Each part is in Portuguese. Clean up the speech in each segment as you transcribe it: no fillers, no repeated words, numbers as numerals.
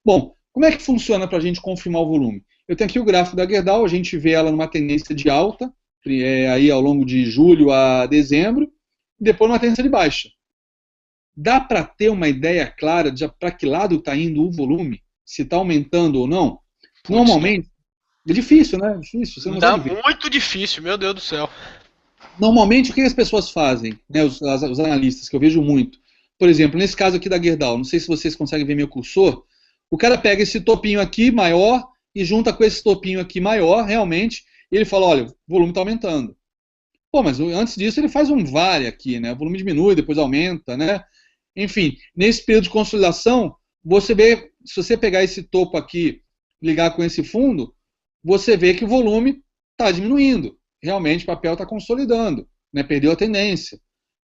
Bom, como é que funciona para a gente confirmar o volume? Eu tenho aqui o gráfico da Gerdau, a gente vê ela numa tendência de alta, aí ao longo de julho a dezembro, e depois numa tendência de baixa. Dá para ter uma ideia clara de para que lado está indo o volume? Se está aumentando ou não? Putz, não. Normalmente, é difícil, né? É difícil, você não Dá consegue ver. muito difícil, meu Deus do céu. Normalmente, o que as pessoas fazem, né, os analistas, que eu vejo muito, por exemplo, nesse caso aqui da Gerdau, não sei se vocês conseguem ver meu cursor, o cara pega esse topinho aqui maior e junta com esse topinho aqui maior, realmente, e ele fala, olha, o volume está aumentando. Pô, mas antes disso ele faz um vale aqui, né? O volume diminui, depois aumenta, né? Enfim, nesse período de consolidação, você vê, se você pegar esse topo aqui, ligar com esse fundo, você vê que o volume está diminuindo. Realmente o papel está consolidando, né? Perdeu a tendência.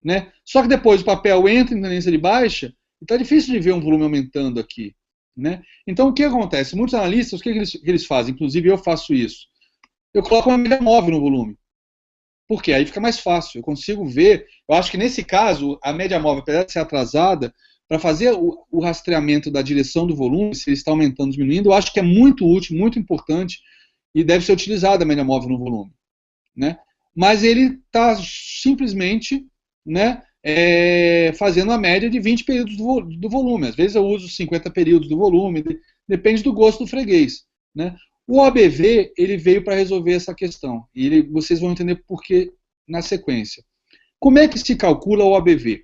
Né? Só que depois o papel entra em tendência de baixa e está difícil de ver um volume aumentando aqui. Né? Então o que acontece? Muitos analistas, o que eles fazem? Inclusive eu faço isso. Eu coloco uma média móvel no volume. Porque aí fica mais fácil, eu consigo ver. Eu acho que nesse caso, a média móvel, apesar de ser atrasada, para fazer o rastreamento da direção do volume, se ele está aumentando ou diminuindo, eu acho que é muito útil, muito importante e deve ser utilizada a média móvel no volume. Né? Mas ele está simplesmente, né, fazendo a média de 20 períodos do volume. Às vezes eu uso 50 períodos do volume, depende do gosto do freguês. Né? O OBV ele veio para resolver essa questão e vocês vão entender por que na sequência. Como é que se calcula o OBV?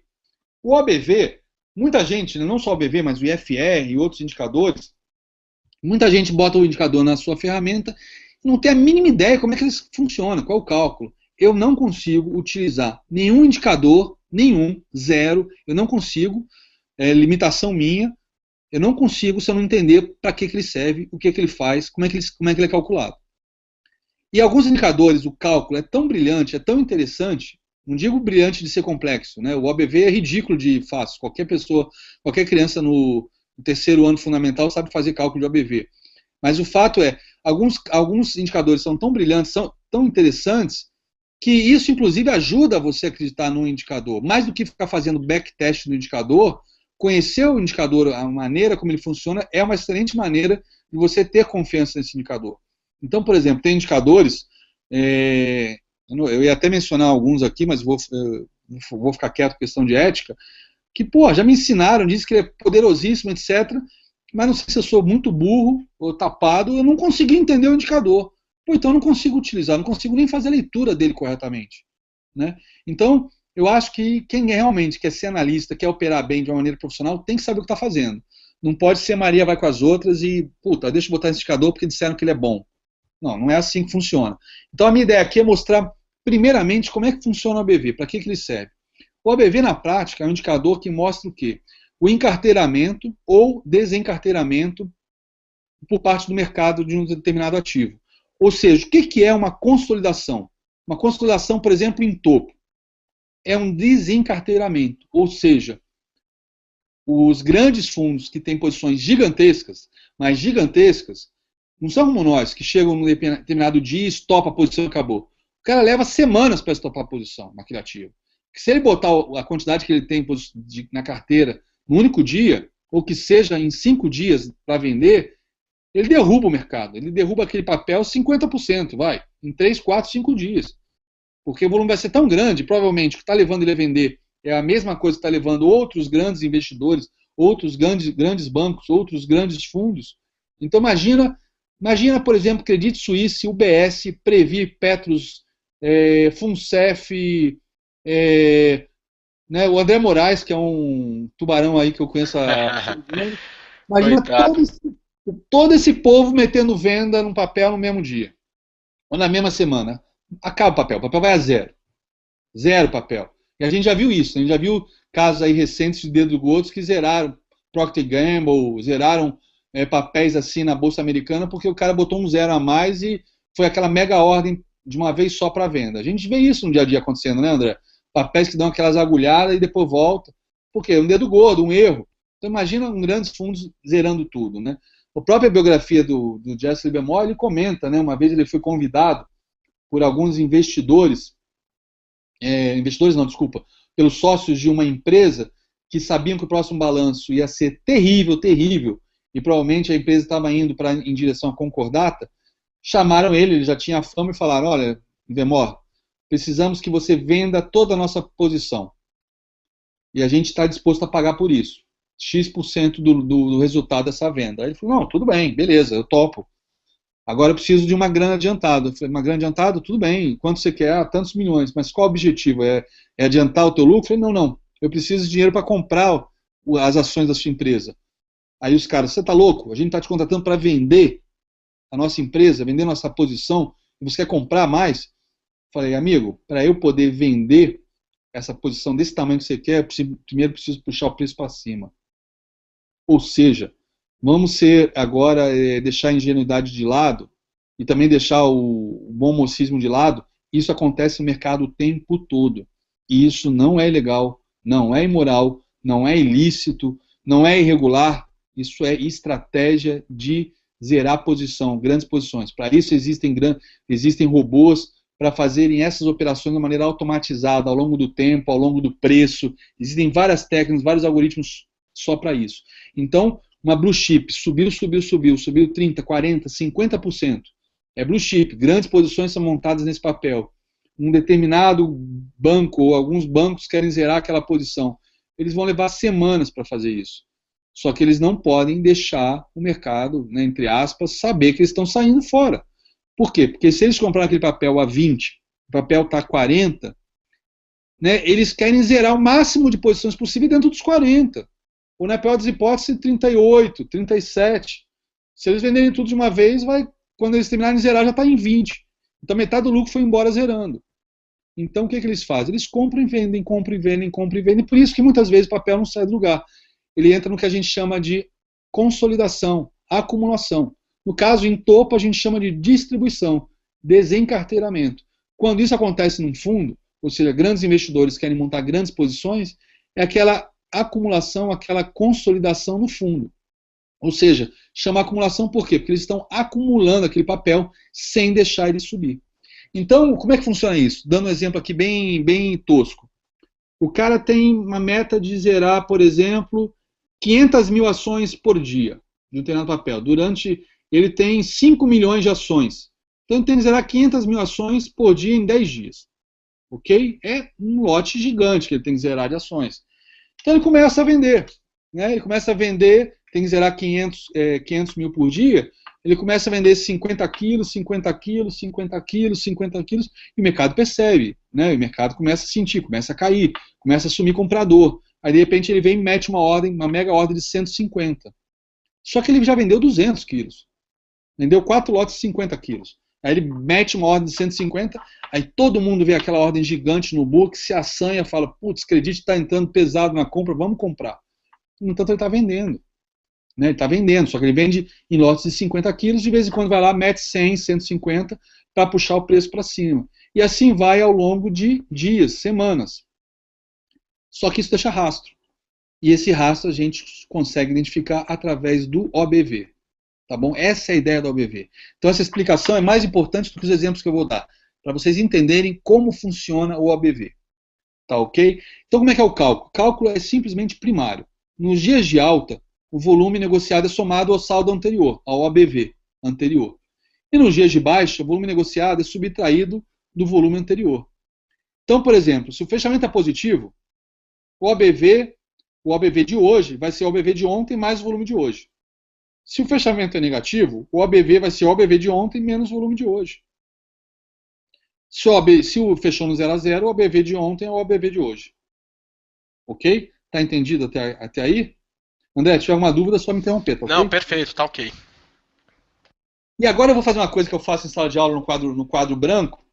O OBV, muita gente, né, não só o OBV, mas o IFR e outros indicadores, muita gente bota o indicador na sua ferramenta e não tem a mínima ideia como é que eles funcionam, qual é o cálculo. Eu não consigo utilizar nenhum indicador, nenhum, zero, eu não consigo, limitação minha, eu não consigo se eu não entender para que ele serve, o que ele faz, como é que ele é calculado. E alguns indicadores, o cálculo é tão brilhante, é tão interessante, não digo brilhante de ser complexo, né? O OBV é ridículo de fácil, qualquer pessoa, qualquer criança no terceiro ano fundamental sabe fazer cálculo de OBV. Mas o fato é, alguns indicadores são tão brilhantes, são tão interessantes, que isso, inclusive, ajuda você a acreditar no indicador. Mais do que ficar fazendo backtest no indicador, conhecer o indicador, a maneira como ele funciona, é uma excelente maneira de você ter confiança nesse indicador. Então, por exemplo, tem indicadores, eu ia até mencionar alguns aqui, mas vou ficar quieto por questão de ética, que, pô, já me ensinaram, diz que ele é poderosíssimo, etc., mas não sei se eu sou muito burro ou tapado, eu não consegui entender o indicador. Pô, então eu não consigo utilizar, não consigo nem fazer a leitura dele corretamente. Né? Então, eu acho que quem realmente quer ser analista, quer operar bem de uma maneira profissional, tem que saber o que está fazendo. Não pode ser Maria vai com as outras e, puta, deixa eu botar esse indicador porque disseram que ele é bom. Não, não é assim que funciona. Então a minha ideia aqui é mostrar, primeiramente, como é que funciona o ABV, para que ele serve. O ABV, na prática, é um indicador que mostra o quê? O encarteiramento ou desencarteiramento por parte do mercado de um determinado ativo. Ou seja, o que é uma consolidação? Uma consolidação, por exemplo, em topo. É um desencarteiramento, ou seja, os grandes fundos que têm posições gigantescas, mas gigantescas, não são como nós, que chegam num determinado dia, estopa a posição e acabou. O cara leva semanas para estopar a posição naquele ativo. Se ele botar a quantidade que ele tem na carteira no único dia, ou que seja em 5 dias para vender, ele derruba o mercado. Ele derruba aquele papel 50%, vai, em 3, 4, 5 dias. Porque o volume vai ser tão grande, provavelmente o que está levando ele a vender é a mesma coisa que está levando outros grandes investidores, outros grandes bancos, outros grandes fundos. Então imagina, por exemplo, Credit Suisse, UBS, Previ, Petrus, Funcef, né, o André Moraes, que é um tubarão aí que eu conheço há 6 anos. Imagina Coitado. todo esse povo metendo venda num papel no mesmo dia, ou na mesma semana. Acaba o papel vai a zero. Zero papel. E a gente já viu isso, a gente já viu casos aí recentes de dedo gotos que zeraram Procter Gamble, zeraram papéis assim na Bolsa Americana porque o cara botou um zero a mais e foi aquela mega ordem de uma vez só para venda. A gente vê isso no dia a dia acontecendo, né, André? Papéis que dão aquelas agulhadas e depois volta. Por quê? Um dedo gordo, um erro. Então imagina um grandes fundos zerando tudo, né? A própria biografia do Jesse Livermore, ele comenta, né? Uma vez ele foi convidado por alguns investidores não, desculpa, pelos sócios de uma empresa que sabiam que o próximo balanço ia ser terrível, terrível, e provavelmente a empresa estava indo em direção à concordata, chamaram ele já tinha fama, e falaram, olha, Vemor, precisamos que você venda toda a nossa posição. E a gente está disposto a pagar por isso. X% do resultado dessa venda. Aí ele falou, não, tudo bem, beleza, eu topo. Agora eu preciso de uma grana adiantada. Eu falei, uma grana adiantada? Tudo bem, quanto você quer? Ah, tantos milhões. Mas qual o objetivo? É adiantar o teu lucro? Eu falei, não, não. Eu preciso de dinheiro para comprar as ações da sua empresa. Aí os caras, você está louco? A gente está te contratando para vender a nossa empresa, vender nossa posição, e você quer comprar mais? Falei, amigo, para eu poder vender essa posição desse tamanho que você quer, primeiro preciso puxar o preço para cima. Ou seja, vamos ser agora, deixar a ingenuidade de lado e também deixar o bom mocismo de lado. Isso acontece no mercado o tempo todo. E isso não é ilegal, não é imoral, não é ilícito, não é irregular. Isso é estratégia de zerar posição, grandes posições. Para isso existem robôs para fazerem essas operações de maneira automatizada, ao longo do tempo, ao longo do preço. Existem várias técnicas, vários algoritmos só para isso. Então, uma blue chip subiu 30%, 40%, 50%. É blue chip, grandes posições são montadas nesse papel. Um determinado banco, ou alguns bancos querem zerar aquela posição. Eles vão levar semanas para fazer isso. Só que eles não podem deixar o mercado, né, entre aspas, saber que eles estão saindo fora. Por quê? Porque se eles comprarem aquele papel a 20, o papel está a 40, né, eles querem zerar o máximo de posições possível dentro dos 40. Ou na pior das hipóteses, 38, 37. Se eles venderem tudo de uma vez, quando eles terminarem de zerar, já está em 20. Então metade do lucro foi embora zerando. Então o que eles fazem? Eles compram e vendem, compram e vendem, compram e vendem. Por isso que muitas vezes o papel não sai do lugar. Ele entra no que a gente chama de consolidação, acumulação. No caso, em topo, a gente chama de distribuição, desencarteiramento. Quando isso acontece num fundo, ou seja, grandes investidores querem montar grandes posições, é aquela acumulação, aquela consolidação no fundo. Ou seja, chama acumulação por quê? Porque eles estão acumulando aquele papel sem deixar ele subir. Então, como é que funciona isso? Dando um exemplo aqui bem tosco. O cara tem uma meta de zerar, por exemplo, 500 mil ações por dia de um determinado papel. Ele tem 5 milhões de ações. Então ele tem que zerar 500 mil ações por dia em 10 dias. Ok? É um lote gigante que ele tem que zerar de ações. Então ele começa a vender. Né? Ele começa a vender, tem que zerar 500 mil por dia. Ele começa a vender 50 quilos, 50 quilos, 50 quilos, 50 quilos, e o mercado percebe. Né? O mercado começa a sentir, começa a cair, começa a sumir comprador. Aí de repente ele vem e mete uma mega ordem de 150. Só que ele já vendeu 200 quilos. Vendeu 4 lotes de 50 quilos. Aí ele mete uma ordem de 150, aí todo mundo vê aquela ordem gigante no book, se assanha, fala, putz, acredite, está entrando pesado na compra, vamos comprar. No entanto, ele está vendendo. Né? Ele está vendendo, só que ele vende em lotes de 50 quilos, de vez em quando vai lá, mete 100, 150, para puxar o preço para cima. E assim vai ao longo de dias, semanas. Só que isso deixa rastro. E esse rastro a gente consegue identificar através do OBV. Tá bom? Essa é a ideia do OBV. Então essa explicação é mais importante do que os exemplos que eu vou dar, para vocês entenderem como funciona o OBV. Tá ok? Então como é que é o cálculo? O cálculo é simplesmente primário. Nos dias de alta, o volume negociado é somado ao saldo anterior, ao OBV anterior. E nos dias de baixa, o volume negociado é subtraído do volume anterior. Então, por exemplo, se o fechamento é positivo, o OBV de hoje vai ser o OBV de ontem mais o volume de hoje. Se o fechamento é negativo, o OBV vai ser o OBV de ontem menos o volume de hoje. Se o fechou no 0 a 0, o OBV de ontem é o OBV de hoje. Ok? Tá entendido até aí? André, se tiver alguma dúvida, é só me interromper, tá ok? Não, perfeito, tá ok. E agora eu vou fazer uma coisa que eu faço em sala de aula no quadro branco,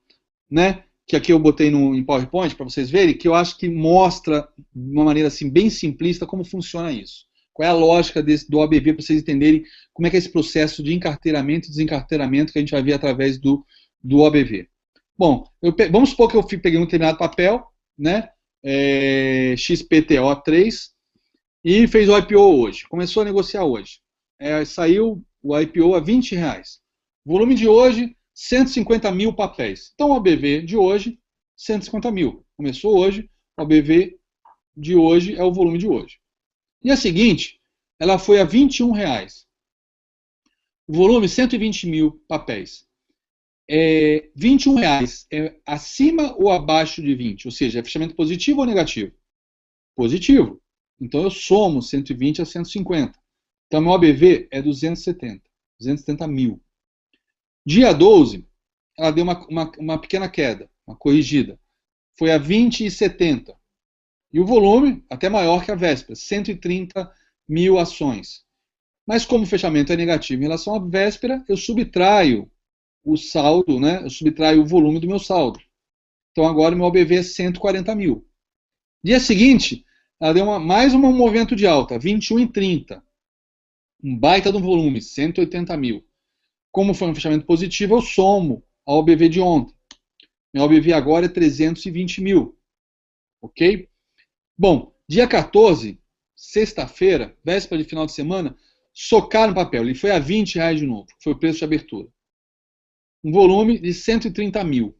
né? Que aqui eu botei em PowerPoint para vocês verem, que eu acho que mostra de uma maneira assim, bem simplista como funciona isso. Qual é a lógica do OBV para vocês entenderem como é que é esse processo de encarteiramento e desencarteiramento que a gente vai ver através do OBV. Bom, vamos supor que eu peguei um determinado papel, né, XPTO3, e fez o IPO hoje, começou a negociar hoje. Saiu o IPO a R$20. Volume de hoje, 150 mil papéis. Então o OBV de hoje, 150 mil. Começou hoje, o OBV de hoje é o volume de hoje. E a seguinte, ela foi a R$21. O volume, 120 mil papéis. R$ 21 é acima ou abaixo de 20? Ou seja, é fechamento positivo ou negativo? Positivo. Então eu somo 120 a 150. Então meu ABV é 270 mil. Dia 12, ela deu uma pequena queda, uma corrigida. Foi a 20,70. E o volume, até maior que a véspera, 130 mil ações. Mas como o fechamento é negativo em relação à véspera, eu subtraio o saldo, né? Eu subtraio o volume do meu saldo. Então agora o meu ABV é 140 mil. Dia seguinte, ela deu mais um movimento de alta, 21,30. Um baita de um volume, 180 mil. Como foi um fechamento positivo, eu somo ao ABV de ontem. Meu ABV agora é 320 mil. Ok? Bom, dia 14, sexta-feira, véspera de final de semana, socaram o papel. Ele foi a R$ 20 de novo. Foi o preço de abertura. Um volume de 130 mil.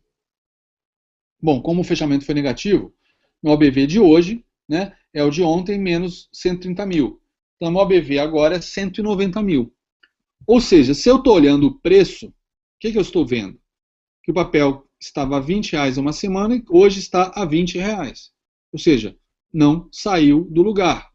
Bom, como o fechamento foi negativo, meu ABV de hoje, né, é o de ontem menos 130 mil. Então, meu ABV agora é 190 mil. Ou seja, se eu estou olhando o preço, o que eu estou vendo? Que o papel estava a R$ 20 há uma semana e hoje está a R$ 20. Ou seja, não saiu do lugar.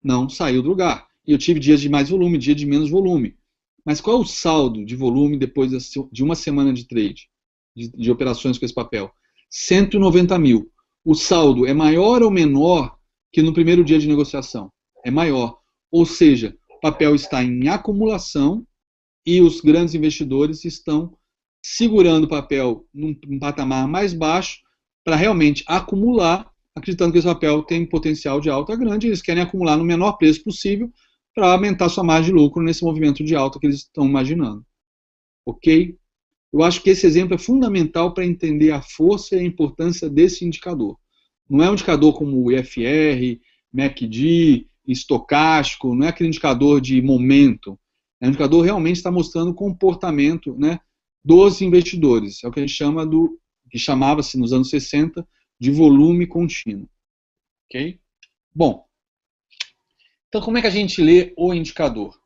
Não saiu do lugar. E eu tive dias de mais volume, dia de menos volume. Mas qual é o saldo de volume depois de uma semana de trade, de operações com esse papel? 190 mil. O saldo é maior ou menor que no primeiro dia de negociação? É maior. Ou seja, o papel está em acumulação e os grandes investidores estão segurando o papel num patamar mais baixo para realmente acumular, acreditando que esse papel tem potencial de alta grande, e eles querem acumular no menor preço possível para aumentar sua margem de lucro nesse movimento de alta que eles estão imaginando. Ok? Eu acho que esse exemplo é fundamental para entender a força e a importância desse indicador. Não é um indicador como o IFR, MACD, estocástico, não é aquele indicador de momento. É um indicador que realmente está mostrando o comportamento, né, dos investidores. É o que a gente chama que chamava-se nos anos 60 de volume contínuo. Ok? Bom, então como é que a gente lê o indicador?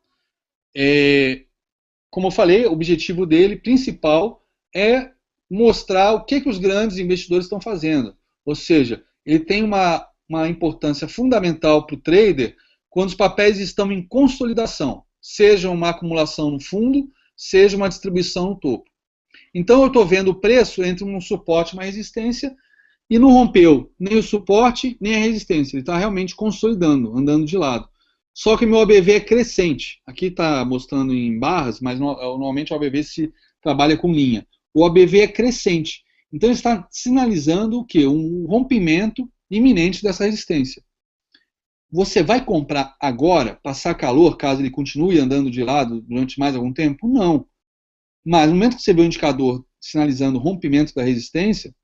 Como eu falei, o objetivo dele principal é mostrar o que os grandes investidores estão fazendo. Ou seja, ele tem uma importância fundamental para o trader quando os papéis estão em consolidação, seja uma acumulação no fundo, seja uma distribuição no topo. Então eu estou vendo o preço entre um suporte e uma resistência e não rompeu nem o suporte nem a resistência. Ele está realmente consolidando, andando de lado. Só que meu ABV é crescente. Aqui está mostrando em barras, mas normalmente o ABV se trabalha com linha. O ABV é crescente. Então ele está sinalizando o quê? Um rompimento iminente dessa resistência. Você vai comprar agora, passar calor, caso ele continue andando de lado durante mais algum tempo? Não. Mas no momento que você vê o indicador sinalizando o rompimento da resistência,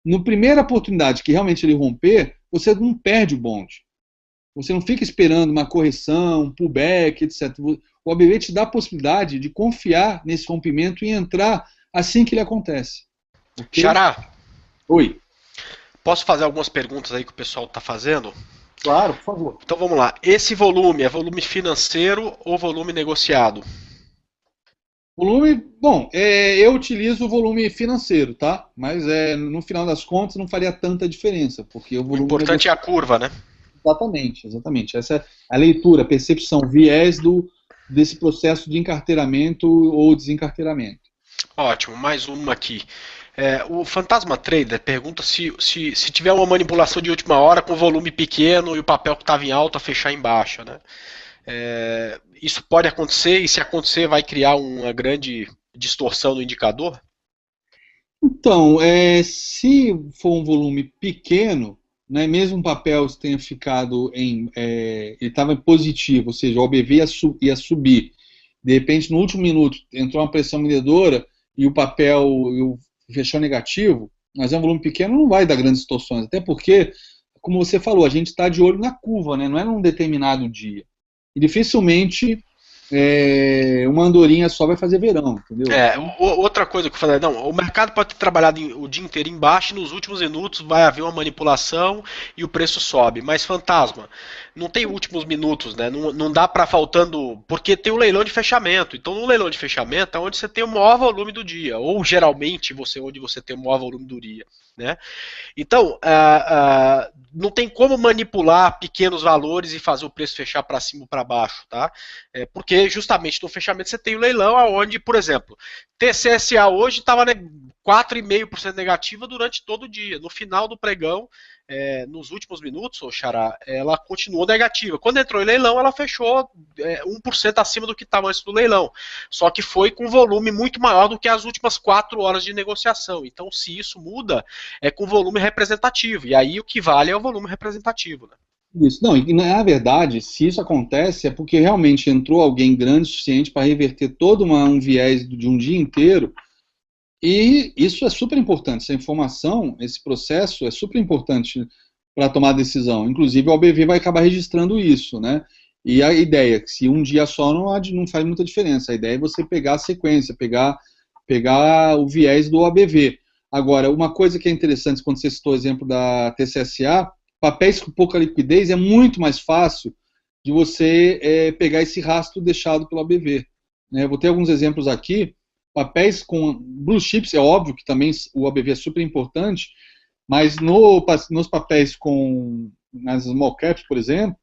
na primeira oportunidade que realmente ele romper, você não perde o bonde. Você não fica esperando uma correção, um pullback, etc. O ABV te dá a possibilidade de confiar nesse rompimento e entrar assim que ele acontece. Okay? Xará. Oi. Posso fazer algumas perguntas aí que o pessoal está fazendo? Claro, por favor. Então vamos lá. Esse volume é volume financeiro ou volume negociado? Volume, bom, eu utilizo o volume financeiro, tá? Mas no final das contas não faria tanta diferença, porque o volume importante é a curva, né? Exatamente. Essa é a leitura, a percepção, viés desse processo de encarteiramento ou desencarteiramento. Ótimo, mais uma aqui. O Fantasma Trader pergunta se tiver uma manipulação de última hora com volume pequeno e o papel que estava em alta fechar em baixa, né? Isso pode acontecer, e se acontecer vai criar uma grande distorção no indicador? Então, se for um volume pequeno, né, mesmo o papel tenha ficado ele estava positivo, ou seja, o OBV ia subir, de repente no último minuto entrou uma pressão vendedora e o papel fechou negativo, mas é um volume pequeno, não vai dar grandes distorções, até porque, como você falou, a gente está de olho na curva, né, não é num determinado dia. E dificilmente uma andorinha só vai fazer verão, entendeu? Então, Outra coisa que eu falei, não, o mercado pode ter trabalhado o dia inteiro embaixo e nos últimos minutos vai haver uma manipulação e o preço sobe. Mas fantasma, não tem últimos minutos, né? Não dá para faltando, porque tem o leilão de fechamento. Então no leilão de fechamento é onde você tem o maior volume do dia, ou geralmente onde você tem o maior volume do dia, né? Então, não tem como manipular pequenos valores e fazer o preço fechar para cima ou para baixo, tá? Porque justamente no fechamento você tem o leilão, onde, por exemplo, TCSA hoje estava 4,5% negativa durante todo o dia. No final do pregão, nos últimos minutos, Xará, ela continuou negativa. Quando entrou em leilão, ela fechou 1% acima do que estava antes do leilão. Só que foi com volume muito maior do que as últimas 4 horas de negociação. Então, se isso muda, é com volume representativo. E aí o que vale é o volume representativo, né? isso. Não, e na verdade, se isso acontece, é porque realmente entrou alguém grande o suficiente para reverter todo um viés de um dia inteiro. E isso é super importante, essa informação, esse processo é super importante para tomar decisão. Inclusive, o OBV vai acabar registrando isso, né? E a ideia é que se um dia só não faz muita diferença. A ideia é você pegar a sequência, pegar o viés do OBV. Agora, uma coisa que é interessante, quando você citou o exemplo da TCSA, papéis com pouca liquidez é muito mais fácil de você pegar esse rastro deixado pelo OBV. Né? Vou ter alguns exemplos aqui. Papéis com blue chips, é óbvio que também o OBV é super importante, mas nos papéis nas small caps, por exemplo,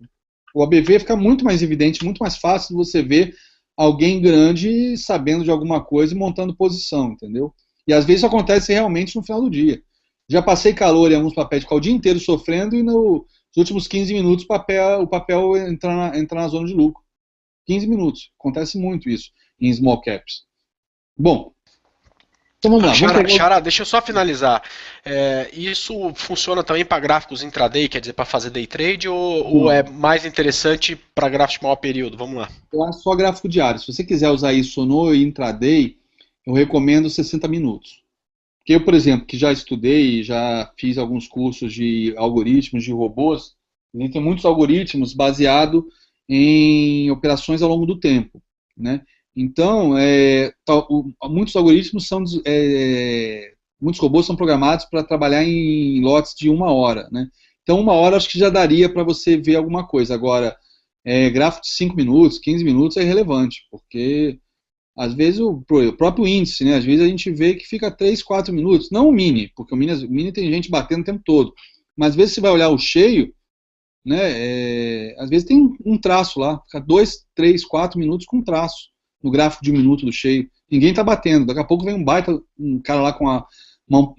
o OBV fica muito mais evidente, muito mais fácil de você ver alguém grande sabendo de alguma coisa e montando posição, entendeu? E às vezes isso acontece realmente no final do dia. Já passei calor em alguns papéis, ficar o dia inteiro sofrendo e nos últimos 15 minutos o papel entra na zona de lucro. 15 minutos. Acontece muito isso em small caps. Bom, então vamos lá. Xará, deixa eu só finalizar. Isso funciona também para gráficos intraday, quer dizer, para fazer day trade, ou é mais interessante para gráficos de maior período? Vamos lá. É só gráfico diário. Se você quiser usar isso no intraday, eu recomendo 60 minutos. Porque eu, por exemplo, que já estudei, já fiz alguns cursos de algoritmos, de robôs, tem muitos algoritmos baseados em operações ao longo do tempo, né? Então, muitos algoritmos muitos robôs são programados para trabalhar em lotes de 1 hora, né? Então, 1 hora acho que já daria para você ver alguma coisa. Agora, gráfico de 5 minutos, 15 minutos é irrelevante, porque às vezes o próprio índice, né? Às vezes a gente vê que fica 3, 4 minutos, não o mini, porque o mini tem gente batendo o tempo todo. Mas às vezes você vai olhar o cheio, né? Às vezes tem um traço lá, fica 2, 3, 4 minutos com traço no gráfico de 1 minuto do cheio. Ninguém está batendo. Daqui a pouco vem um cara lá com a mão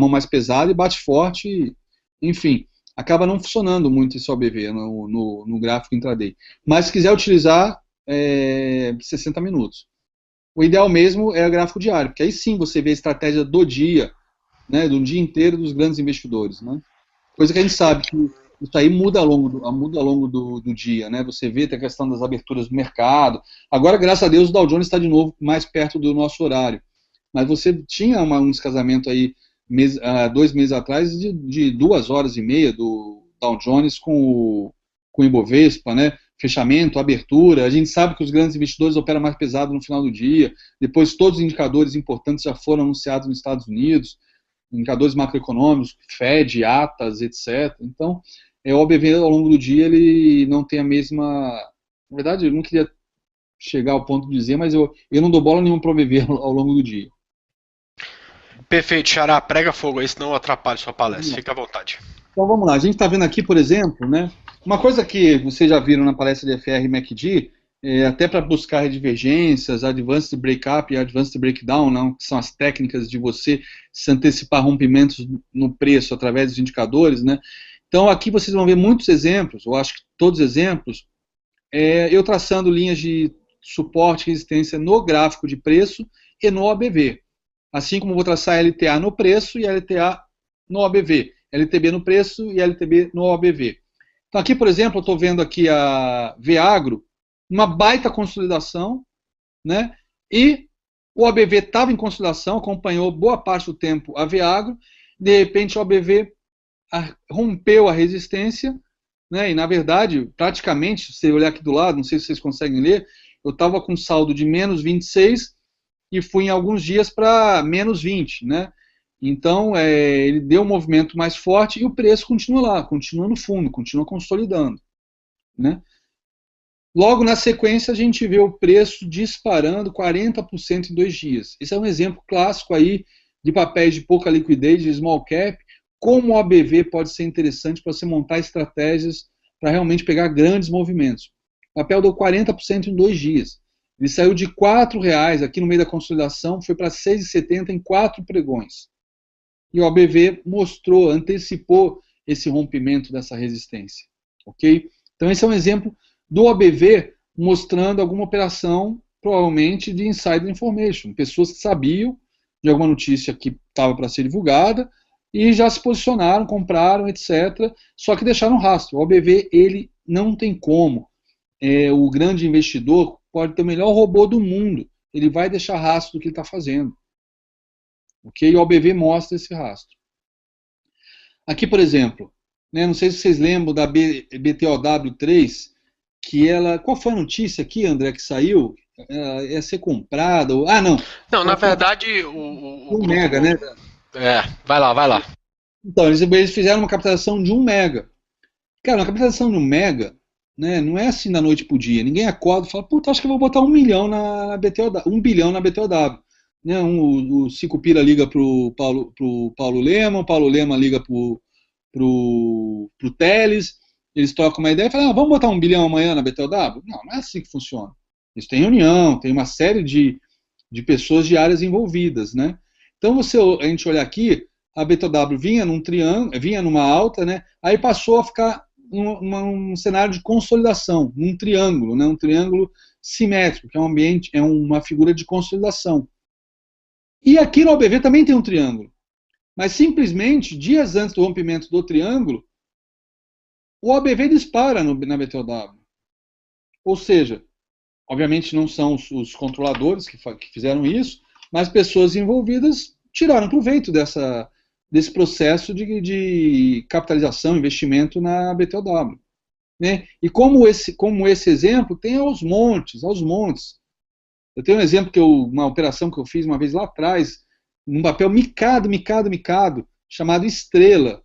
mais pesada e bate forte. Enfim, acaba não funcionando muito esse OBV no gráfico intraday. Mas se quiser utilizar 60 minutos. O ideal mesmo é o gráfico diário, porque aí sim você vê a estratégia do dia, né, do dia inteiro dos grandes investidores. Né? Coisa que a gente sabe que isso aí muda ao longo do dia, né? Você vê, tem a questão das aberturas do mercado. Agora, graças a Deus, o Dow Jones está de novo mais perto do nosso horário. Mas você tinha um descasamento aí 2 meses atrás de 2 horas e meia do Dow Jones com o Ibovespa, né? Fechamento, abertura. A gente sabe que os grandes investidores operam mais pesado no final do dia. Depois, todos os indicadores importantes já foram anunciados nos Estados Unidos. Indicadores macroeconômicos, Fed, atas, etc. Então, o OBV ao longo do dia ele não tem a mesma. Na verdade, eu não queria chegar ao ponto de dizer, mas eu não dou bola nenhuma para o OBV ao longo do dia. Perfeito, Xará, prega fogo aí, senão atrapalha sua palestra. Fica à vontade. Então vamos lá, a gente está vendo aqui, por exemplo, né, uma coisa que vocês já viram na palestra de FR e MACD, até para buscar divergências, Advanced Breakup e Advanced Breakdown, não, que são as técnicas de você se antecipar rompimentos no preço através dos indicadores, né? Então aqui vocês vão ver muitos exemplos, eu acho que todos os exemplos, eu traçando linhas de suporte e resistência no gráfico de preço e no OBV. Assim como vou traçar LTA no preço e LTA no OBV. LTB no preço e LTB no OBV. Então aqui, por exemplo, eu estou vendo aqui a Veagro, uma baita consolidação, né? E o OBV estava em consolidação, acompanhou boa parte do tempo a Veagro, de repente o OBV rompeu a resistência, né? E na verdade, praticamente, se você olhar aqui do lado, não sei se vocês conseguem ler, eu estava com saldo de menos 26 e fui em alguns dias para menos 20, né? Então, ele deu um movimento mais forte e o preço continua lá, continua no fundo, continua consolidando, né? Logo na sequência, a gente vê o preço disparando 40% em 2 dias. Esse é um exemplo clássico aí de papéis de pouca liquidez, de small cap, como o ABV pode ser interessante para você montar estratégias para realmente pegar grandes movimentos. O papel deu 40% em 2 dias. Ele saiu de R$ 4 aqui no meio da consolidação, foi para 6,70 em 4 pregões. E o ABV mostrou, antecipou esse rompimento dessa resistência. Ok? Então esse é um exemplo do ABV mostrando alguma operação, provavelmente, de insider information. Pessoas que sabiam de alguma notícia que estava para ser divulgada e já se posicionaram, compraram, etc. Só que deixaram rastro. O ABV, ele não tem como. O grande investidor pode ter o melhor robô do mundo. Ele vai deixar rastro do que ele está fazendo. Ok? E o ABV mostra esse rastro. Aqui, por exemplo, né, não sei se vocês lembram da BTOW3, que ela... Qual foi a notícia aqui, André, que saiu? Ia ser comprada? Não. Não, na verdade, o grupo... Mega, né? Vai lá. Então, eles fizeram uma captação de 1 mega. Cara, uma captação de 1 mega, né, não é assim da noite pro dia. Ninguém acorda e fala, puta, acho que eu vou botar 1 milhão na BTOW, 1 bilhão na BTOW. Né, o Sicupira liga pro Paulo Lema, o Paulo Lema liga pro Teles, eles trocam uma ideia e falam, vamos botar 1 bilhão amanhã na BTOW? Não é assim que funciona. Eles têm reunião, tem uma série de pessoas de áreas envolvidas, né? Então, a gente olhar aqui, a BTOW vinha num triângulo, vinha numa alta, né? Aí passou a ficar um cenário de consolidação, num triângulo, né? Um triângulo simétrico, que é um ambiente, é uma figura de consolidação. E aqui no OBV também tem um triângulo. Mas simplesmente, dias antes do rompimento do triângulo, o OBV dispara na BTOW. Ou seja, obviamente não são os controladores que fizeram isso, mas pessoas envolvidas tiraram proveito desse processo de capitalização, investimento na BTOW. Né? E como esse exemplo, tem aos montes. Eu tenho um exemplo, uma operação que eu fiz uma vez lá atrás, num papel micado, chamado Estrela.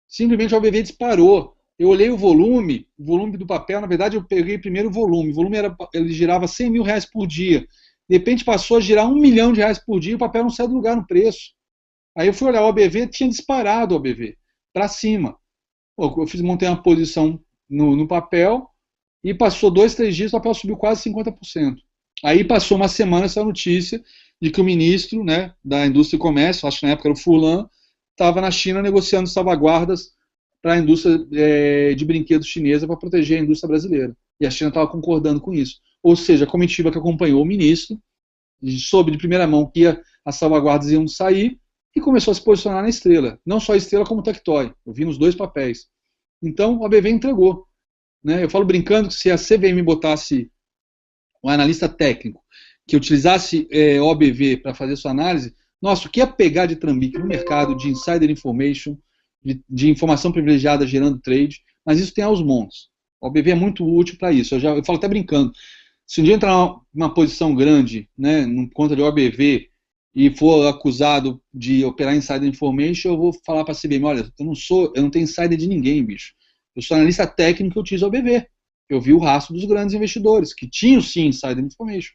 Simplesmente o OBV disparou. Eu olhei o volume do papel, na verdade eu peguei primeiro o volume. O volume ele girava R$100 mil por dia. De repente passou a girar R$1 milhão por dia e o papel não saiu do lugar no preço. Aí eu fui olhar o OBV, tinha disparado o OBV para cima. Eu montei uma posição no papel e passou 2, 3 dias, o papel subiu quase 50%. Aí passou uma semana essa notícia de que o ministro, né, da Indústria e Comércio, acho que na época era o Furlan, estava na China negociando salvaguardas para a indústria de brinquedos chinesa para proteger a indústria brasileira. E a China estava concordando com isso. Ou seja, a comitiva que acompanhou o ministro soube de primeira mão que as salvaguardas iam sair e começou a se posicionar na Estrela. Não só a Estrela, como o Tectoy. Eu vi nos 2 papéis. Então, o ABV entregou. Né? Eu falo brincando que se a CVM botasse um analista técnico que utilizasse o ABV para fazer sua análise, nossa, o que é pegar de trambique no mercado de insider information, de informação privilegiada gerando trade, mas isso tem aos montes. O ABV é muito útil para isso. Eu falo até brincando. Se um dia entrar uma posição grande, né, num conta de OBV e for acusado de operar insider information, eu vou falar para a CVM, olha, eu não tenho insider de ninguém, bicho. Eu sou analista técnico e utilizo OBV. Eu vi o rastro dos grandes investidores, que tinham sim insider information.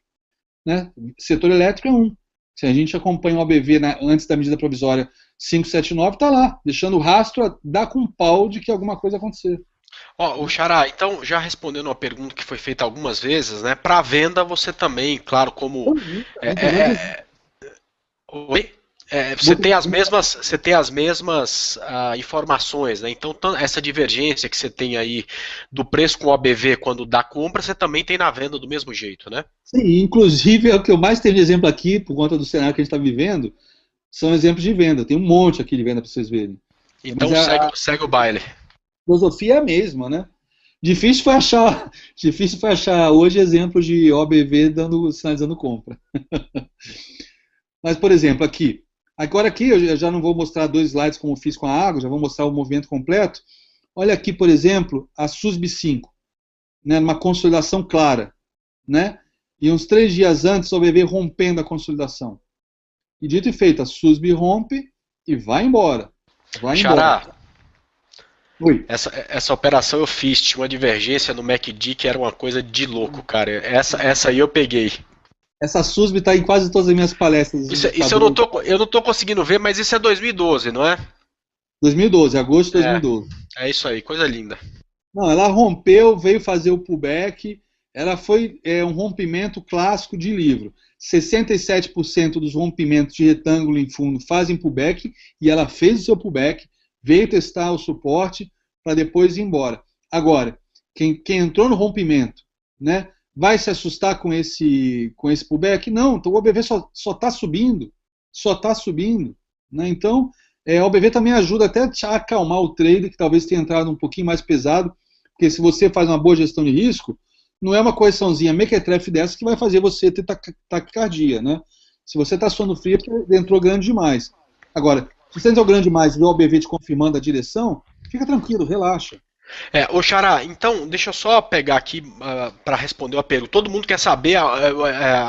Né? Setor elétrico é um. Se a gente acompanha o OBV antes da medida provisória 579, está lá, deixando o rastro, dá com pau de que alguma coisa acontecer. O Xará, então, já respondendo uma pergunta que foi feita algumas vezes, né? Para venda você também, claro, como... Oi? Você tem as mesmas informações, né? Então essa divergência que você tem aí do preço com o ABV quando dá compra, você também tem na venda do mesmo jeito, né? Sim, inclusive é o que eu mais tenho de exemplo aqui, por conta do cenário que a gente está vivendo, são exemplos de venda. Tem um monte aqui de venda para vocês verem. Então segue o baile. A filosofia é a mesma, né? Difícil foi achar hoje exemplos de OBV sinalizando compra. Mas, por exemplo, agora aqui eu já não vou mostrar 2 slides como eu fiz com a água, já vou mostrar o movimento completo. Olha aqui, por exemplo, a SUSB 5, né, numa consolidação clara, né? E uns 3 dias antes, o OBV rompendo a consolidação. E dito e feito, a SUSB rompe e vai embora. Vai embora. Xará, Oi. essa operação eu fiz, tinha uma divergência no MACD que era uma coisa de louco, cara. Essa aí eu peguei. Essa SUSB está em quase todas as minhas palestras. Isso eu não tô conseguindo ver, mas isso é 2012, não é? 2012, agosto de É, 2012. é isso aí, coisa linda. Não, ela rompeu, veio fazer o pullback. Ela foi um rompimento clássico de livro. 67% dos rompimentos de retângulo em fundo fazem pullback, e ela fez o seu pullback, veio testar o suporte para depois ir embora. Agora, quem entrou no rompimento, né, vai se assustar com esse pullback? Não, então o OBV só está subindo, só está subindo. Né? Então, o OBV também ajuda até a acalmar o trader, que talvez tenha entrado um pouquinho mais pesado, porque se você faz uma boa gestão de risco, não é uma correçãozinha mequetrefe dessa que vai fazer você ter taquicardia, né? Se você está suando frio, você entrou grande demais. Agora, se você entrou grande demais e o OBV te confirmando a direção, fica tranquilo, relaxa. Ô Xará, então deixa eu só pegar aqui para responder uma pergunta. Todo mundo quer saber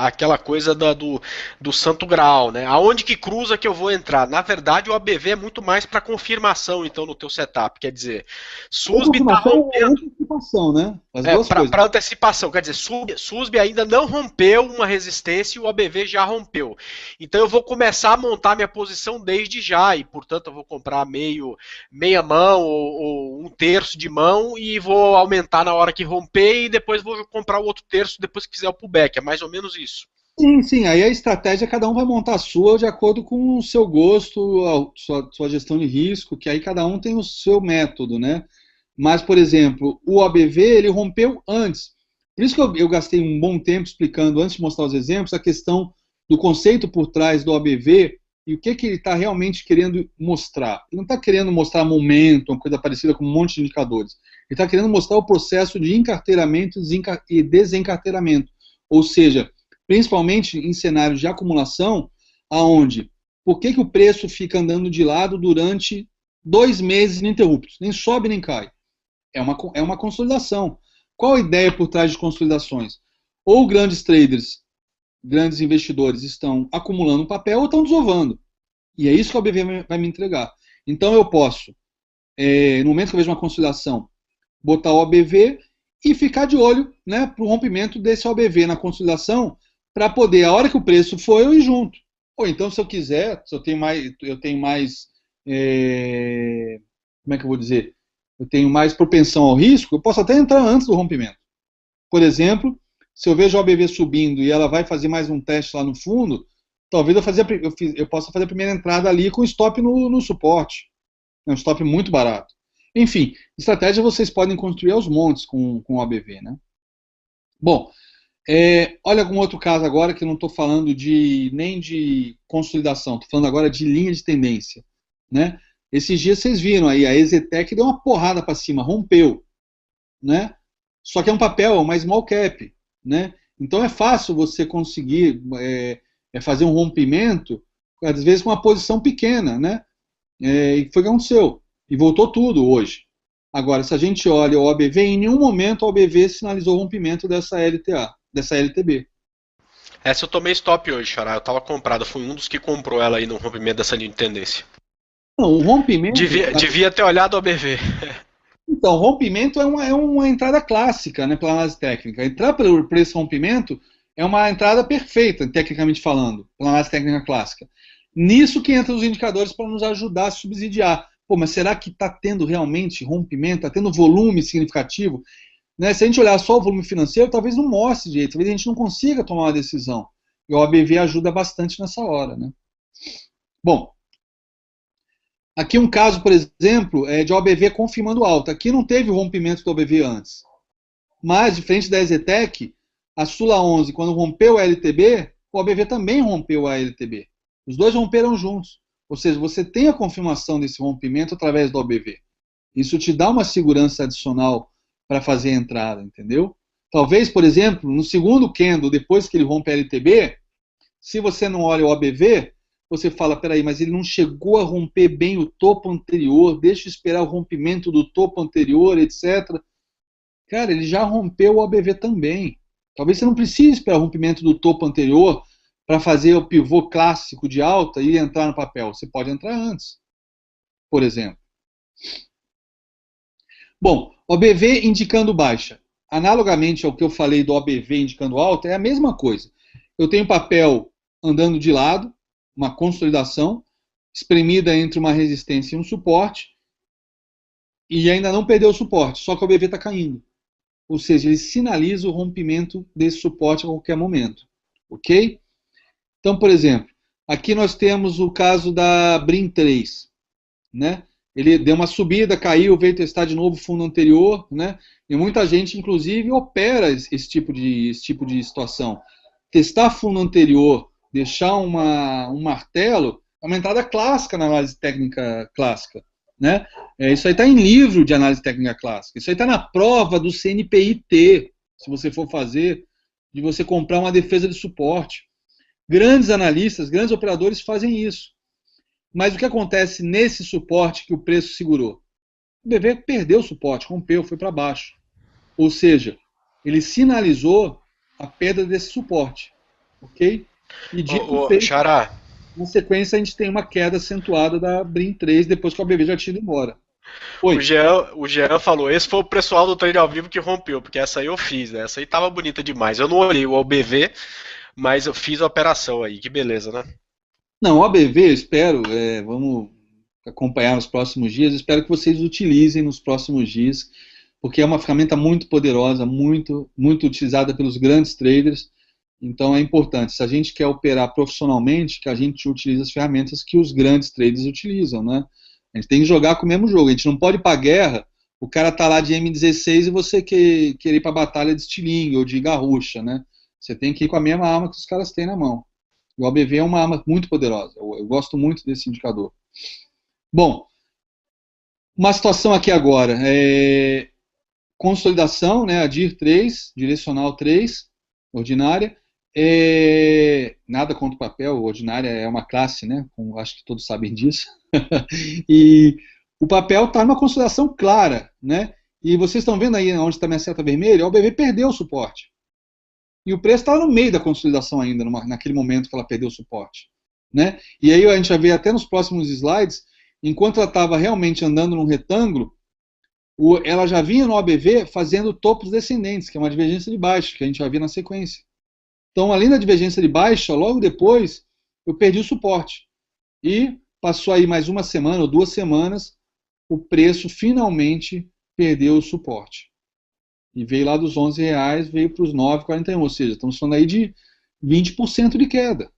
aquela coisa do Santo Graal, né? Aonde que cruza que eu vou entrar? Na verdade, o ABV é muito mais para confirmação, então, no teu setup. Quer dizer, SUSB está rompendo. Antecipação, né? As duas coisas. Para antecipação, quer dizer, SUSB ainda não rompeu uma resistência e o ABV já rompeu. Então eu vou começar a montar minha posição desde já e, portanto, eu vou comprar meia mão ou um terço de mão e vou aumentar na hora que romper e depois vou comprar o outro terço depois que fizer o pullback. É mais ou menos isso. Sim, sim. Aí a estratégia, cada um vai montar a sua de acordo com o seu gosto, sua gestão de risco, que aí cada um tem o seu método, né? Mas, por exemplo, o ABV, ele rompeu antes. Por isso que eu gastei um bom tempo explicando, antes de mostrar os exemplos, a questão do conceito por trás do ABV e o que ele está realmente querendo mostrar. Ele não está querendo mostrar momento, uma coisa parecida com um monte de indicadores. Ele está querendo mostrar o processo de encarteiramento e desencarteiramento. Ou seja, principalmente em cenários de acumulação, aonde, por que o preço fica andando de lado durante 2 meses ininterruptos? Nem sobe nem cai. É uma consolidação. Qual a ideia por trás de consolidações? Ou grandes traders, grandes investidores estão acumulando papel ou estão desovando. E é isso que o ABV vai me entregar. Então eu posso, no momento que eu vejo uma consolidação, botar o ABV e ficar de olho, né, para o rompimento desse ABV na consolidação, para poder, a hora que o preço for, eu ir junto. Ou então, se eu quiser, se eu tenho mais como é que eu vou dizer? Eu tenho mais propensão ao risco, eu posso até entrar antes do rompimento. Por exemplo, se eu vejo a OBV subindo e ela vai fazer mais um teste lá no fundo, talvez eu possa fazer a primeira entrada ali com stop no suporte. É um stop muito barato. Enfim, estratégia vocês podem construir aos montes com o ABV, né? Bom, olha algum outro caso agora que eu não estou falando nem de consolidação, estou falando agora de linha de tendência, né? Esses dias vocês viram aí, a EZTEC deu uma porrada para cima, rompeu, né? Só que é um papel, é uma small cap, né? Então é fácil você conseguir fazer um rompimento, às vezes com uma posição pequena, né? E foi o que aconteceu. E voltou tudo hoje. Agora, se a gente olha o OBV, em nenhum momento o OBV sinalizou o rompimento dessa LTA, dessa LTB. Essa eu tomei stop hoje, Xará. Eu estava comprado, fui um dos que comprou ela aí no rompimento dessa linha de tendência. Não, o rompimento... Devia ter olhado o ABV. Então, rompimento é uma entrada clássica, né, pela análise técnica. Entrar por esse rompimento é uma entrada perfeita, tecnicamente falando, pela análise técnica clássica. Nisso que entram os indicadores para nos ajudar a subsidiar. Pô, mas será que está tendo realmente rompimento? Está tendo volume significativo? Né? Se a gente olhar só o volume financeiro, talvez não mostre direito, talvez a gente não consiga tomar uma decisão. E o ABV ajuda bastante nessa hora, né? Bom, aqui um caso, por exemplo, de OBV confirmando alta. Aqui não teve o rompimento do OBV antes. Mas, diferente da EZTEC, a Sula 11, quando rompeu a LTB, o OBV também rompeu a LTB. Os dois romperam juntos. Ou seja, você tem a confirmação desse rompimento através do OBV. Isso te dá uma segurança adicional para fazer a entrada, entendeu? Talvez, por exemplo, no segundo candle, depois que ele rompe a LTB, se você não olha o OBV, você fala, peraí, mas ele não chegou a romper bem o topo anterior, deixa eu esperar o rompimento do topo anterior, etc. Cara, ele já rompeu o OBV também. Talvez você não precise esperar o rompimento do topo anterior para fazer o pivô clássico de alta e entrar no papel. Você pode entrar antes, por exemplo. Bom, OBV indicando baixa. Analogamente ao que eu falei do OBV indicando alta, é a mesma coisa. Eu tenho papel andando de lado, uma consolidação, espremida entre uma resistência e um suporte, e ainda não perdeu o suporte, só que o OBV está caindo. Ou seja, ele sinaliza o rompimento desse suporte a qualquer momento. Ok? Então, por exemplo, aqui nós temos o caso da BRIM 3. Né? Ele deu uma subida, caiu, veio testar de novo o fundo anterior, né? E muita gente, inclusive, opera esse tipo de situação. Testar fundo anterior, deixar um martelo, é uma entrada clássica na análise técnica clássica. Né? Isso aí está em livro de análise técnica clássica. Isso aí está na prova do CNPIT, se você for fazer, de você comprar uma defesa de suporte. Grandes analistas, grandes operadores fazem isso. Mas o que acontece nesse suporte que o preço segurou? O BV perdeu o suporte, rompeu, foi para baixo. Ou seja, ele sinalizou a perda desse suporte. Ok? E dito feito, Xará, na sequência a gente tem uma queda acentuada da BRIM 3 depois que o BV já tinha ido embora. o Jean falou, esse foi o pessoal do trade ao vivo que rompeu, porque essa aí eu fiz, né? Essa aí tava bonita demais. Eu não olhei o OBV, mas eu fiz a operação aí, que beleza, né? Não, o ABV, eu espero, vamos acompanhar nos próximos dias, espero que vocês utilizem nos próximos dias, porque é uma ferramenta muito poderosa, muito, muito utilizada pelos grandes traders, então é importante, se a gente quer operar profissionalmente, que a gente utilize as ferramentas que os grandes traders utilizam, né? A gente tem que jogar com o mesmo jogo, a gente não pode ir para a guerra, o cara tá lá de M16 e você querer ir para a batalha de estilingue ou de garrucha, né? Você tem que ir com a mesma arma que os caras têm na mão. O OBV é uma arma muito poderosa. Eu gosto muito desse indicador. Bom, uma situação aqui agora. Consolidação, né, a DIR 3, direcional 3, ordinária. Nada contra o papel, ordinária é uma classe, né? Acho que todos sabem disso. E o papel está numa consolidação clara, né? E vocês estão vendo aí onde está minha seta vermelha, o OBV perdeu o suporte. E o preço estava no meio da consolidação ainda, naquele momento que ela perdeu o suporte. Né? E aí a gente vai ver até nos próximos slides, enquanto ela estava realmente andando num retângulo, ela já vinha no OBV fazendo topos descendentes, que é uma divergência de baixa, que a gente vai ver na sequência. Então, além da divergência de baixa, logo depois, eu perdi o suporte. E passou aí mais uma semana ou 2 semanas, o preço finalmente perdeu o suporte. E veio lá dos R$11, veio para os 9,41, ou seja, estamos falando aí de 20% de queda.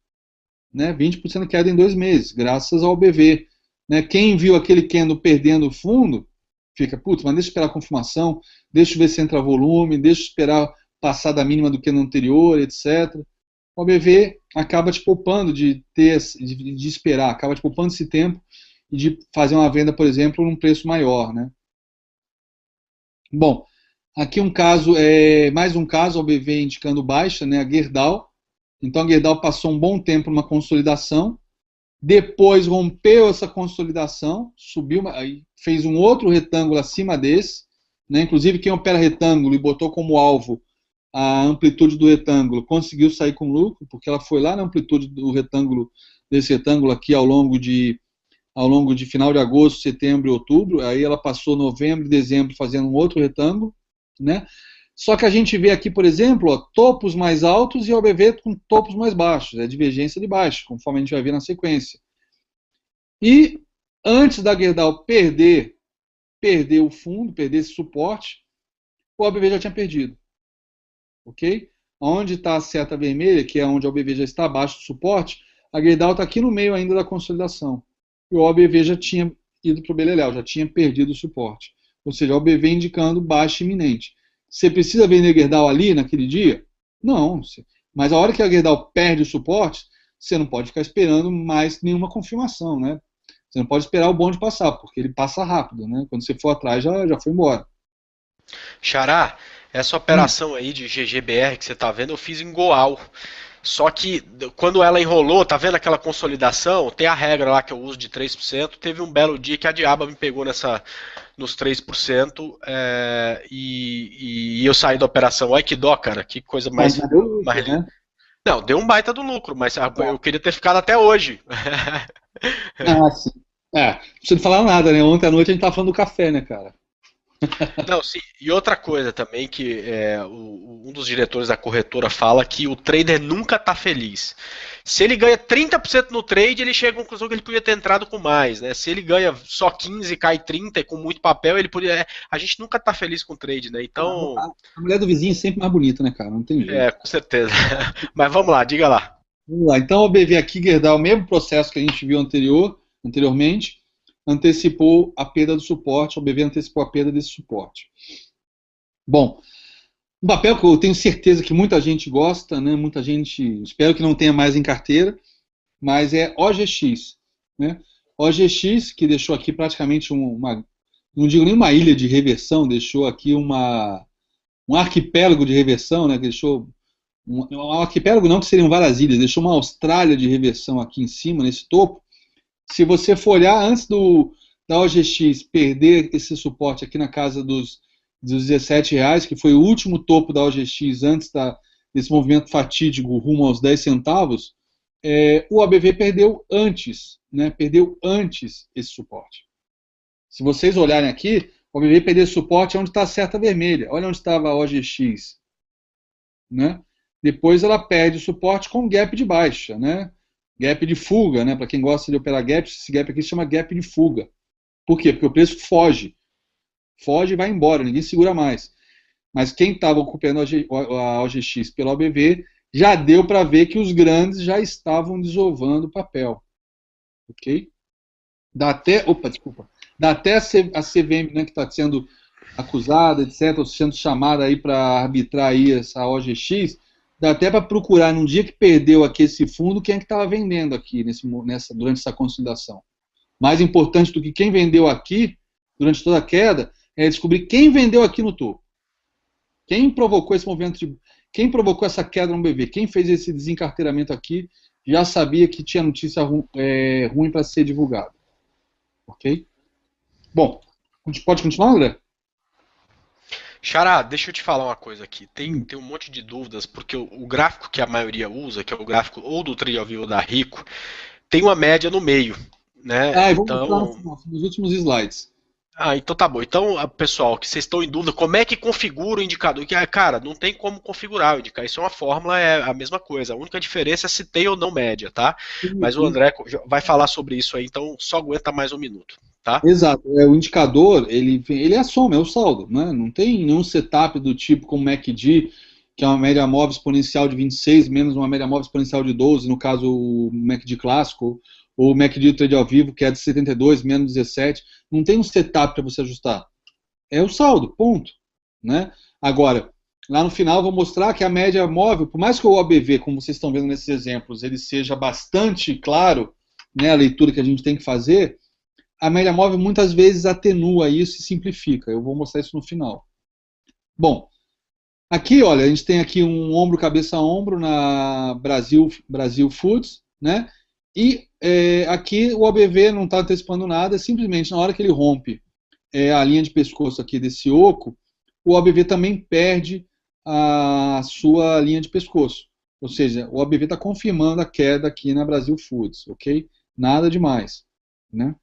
Né? 20% de queda em 2 meses, graças ao BV. Né? Quem viu aquele candle perdendo o fundo, fica, putz, mas deixa eu esperar a confirmação, deixa eu ver se entra volume, deixa eu esperar passar da mínima do candle anterior, etc. O BV acaba te poupando de esperar, acaba te poupando esse tempo e de fazer uma venda, por exemplo, num preço maior. Né? Bom, aqui um caso, mais um caso, o BV indicando baixa, né, a Gerdau. Então a Gerdau passou um bom tempo numa consolidação, depois rompeu essa consolidação, subiu, fez um outro retângulo acima desse, né, inclusive quem opera retângulo e botou como alvo a amplitude do retângulo, conseguiu sair com lucro, porque ela foi lá na amplitude do retângulo, desse retângulo aqui ao longo de final de agosto, setembro e outubro, aí ela passou novembro e dezembro fazendo um outro retângulo, né? Só que a gente vê aqui, por exemplo, ó, topos mais altos e OBV com topos mais baixos, é divergência de baixo, conforme a gente vai ver na sequência. E antes da Gerdau perder o fundo, perder esse suporte, o OBV já tinha perdido. Ok? Onde está a seta vermelha, que é onde o OBV já está abaixo do suporte, a Gerdau está aqui no meio ainda da consolidação. E o OBV já tinha ido para o beleléu, já tinha perdido o suporte. Ou seja, o OBV indicando baixa iminente. Você precisa vender Gerdau ali, naquele dia? Não. Mas a hora que a Gerdau perde o suporte, você não pode ficar esperando mais nenhuma confirmação, né? Você não pode esperar o bonde passar, porque ele passa rápido, né? Quando você for atrás, já foi embora. Xará, essa operação aí de GGBR que você está vendo, eu fiz em Goal. Só que quando ela enrolou, tá vendo aquela consolidação? Tem a regra lá que eu uso de 3%. Teve um belo dia que a diaba me pegou nos 3% e eu saí da operação. Olha que dó, cara. Que coisa Mas mais. já deu lucro, mais... né? Não, deu um baita do lucro, mas Tá. eu queria ter ficado até hoje. Ah, sim. Não precisa falar nada, né? Ontem à noite a gente tava falando do café, né, cara? Não, sim. E outra coisa também que um dos diretores da corretora fala que o trader nunca está feliz. Se ele ganha 30% no trade, ele chega à conclusão que ele podia ter entrado com mais, né? Se ele ganha só 15 e cai 30 e com muito papel, ele podia. A gente nunca está feliz com o trade, né? Então, A mulher do vizinho é sempre mais bonita, né, cara? Não tem jeito. com certeza. Mas vamos lá, diga lá. Vamos lá. Então, o BV aqui, Gerdau, o mesmo processo que a gente viu anteriormente, antecipou a perda do suporte, o BV antecipou a perda desse suporte. Bom, um papel que eu tenho certeza que muita gente gosta, né? Muita gente, espero que não tenha mais em carteira, mas é OGX, né? OGX, que deixou aqui praticamente não digo nem uma ilha de reversão, deixou aqui um arquipélago de reversão, né? Que deixou um arquipélago não, que seriam várias ilhas, deixou uma Austrália de reversão aqui em cima, nesse topo. Se você for olhar, antes da OGX perder esse suporte aqui na casa dos R$17, que foi o último topo da OGX antes desse movimento fatídico rumo aos 10 centavos, o ABV perdeu antes, né? Perdeu antes esse suporte. Se vocês olharem aqui, o ABV perdeu esse suporte onde está a seta vermelha. Olha onde estava a OGX, né? Depois ela perde o suporte com gap de baixa, né? Gap de fuga, né? Para quem gosta de operar gap, esse gap aqui se chama gap de fuga. Por quê? Porque o preço foge. Foge e vai embora, ninguém segura mais. Mas quem estava ocupando a OGX pela OBV, já deu para ver que os grandes já estavam desovando o papel. Ok? Dá até a CVM, né, que está sendo acusada, etc., ou sendo chamada aí para arbitrar aí essa OGX, dá até para procurar num dia que perdeu aqui esse fundo, quem é que estava vendendo aqui durante essa consolidação. Mais importante do que quem vendeu aqui, durante toda a queda, é descobrir quem vendeu aqui no topo. Quem provocou esse movimento, quem provocou essa queda no BV, quem fez esse desencarteiramento aqui, já sabia que tinha notícia ruim para ser divulgada. Ok? Bom, a gente pode continuar, André? Xará, deixa eu te falar uma coisa aqui. Tem um monte de dúvidas, porque o gráfico que a maioria usa, que é o gráfico ou do Trade ao Vivo ou da Rico, tem uma média no meio, né? E vamos mostrar Então, nos últimos slides. então tá bom. Então, pessoal, que vocês estão em dúvida, como é que configura o indicador? Cara, não tem como configurar o indicador. Isso é uma fórmula, é a mesma coisa. A única diferença é se tem ou não média, tá? Mas o André vai falar sobre isso aí, então só aguenta mais um minuto, tá? Exato. O indicador, ele é a soma, é o saldo, né? Não tem nenhum setup do tipo como o MACD, que é uma média móvel exponencial de 26 menos uma média móvel exponencial de 12, no caso o MACD clássico, ou o MACD do trade ao vivo, que é de 72 menos 17. Não tem um setup para você ajustar. É o saldo, ponto. Né? Agora, lá no final eu vou mostrar que a média móvel, por mais que o OBV, como vocês estão vendo nesses exemplos, ele seja bastante claro, né, a leitura que a gente tem que fazer, a média móvel muitas vezes atenua isso e simplifica. Eu vou mostrar isso no final. Bom, aqui, olha, a gente tem aqui um ombro, cabeça a ombro na Brasil Foods, né? E aqui o OBV não está antecipando nada, simplesmente na hora que ele rompe a linha de pescoço aqui desse oco, o OBV também perde a sua linha de pescoço. Ou seja, o OBV está confirmando a queda aqui na Brasil Foods, ok? Nada demais, né?